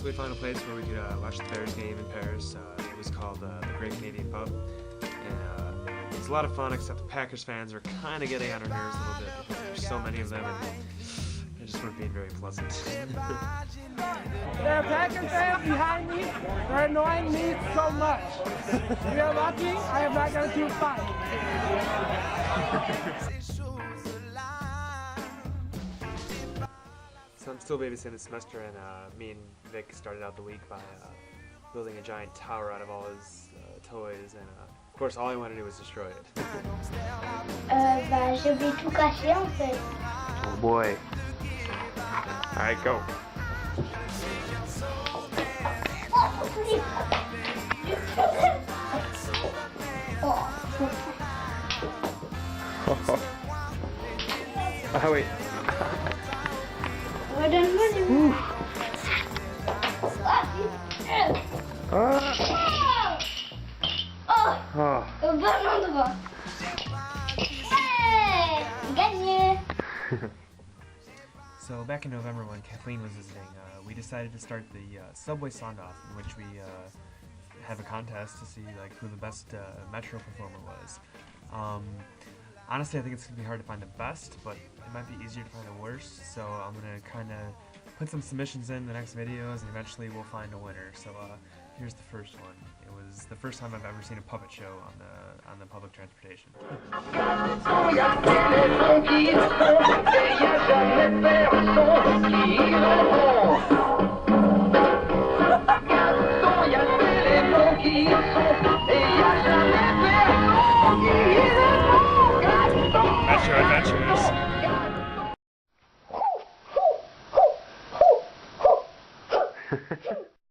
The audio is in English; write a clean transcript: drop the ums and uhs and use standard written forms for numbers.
So we found a place where we could watch the Bears game in Paris. It was called the Great Canadian Pub, and it was a lot of fun, except the Packers fans were kind of getting on our nerves a little bit because there's so many of them, and they just weren't being very pleasant. There are Packers fans behind me. They're annoying me so much. If you're lucky, I am not going to do fine. So I'm still babysitting this semester, and me and Vic started out the week by building a giant tower out of all his toys, and of course all I wanted to do was destroy it. Je vais tout casser en fait. Oh boy. Alright, go. Oh wait. Redonne-moi du Ouh. Oh, au bon endroit. Hey, gagné. So back in November when Kathleen was visiting, we decided to start the Subway Soundoff, in which we have a contest to see like who the best Metro performer was. Honestly, I think it's going to be hard to find the best, but it might be easier to find the worst, so I'm going to kind of put some submissions in the next videos, and eventually we'll find a winner. So here's the first one. It was the first time I've ever seen a puppet show on the public transportation. Metro Adventures.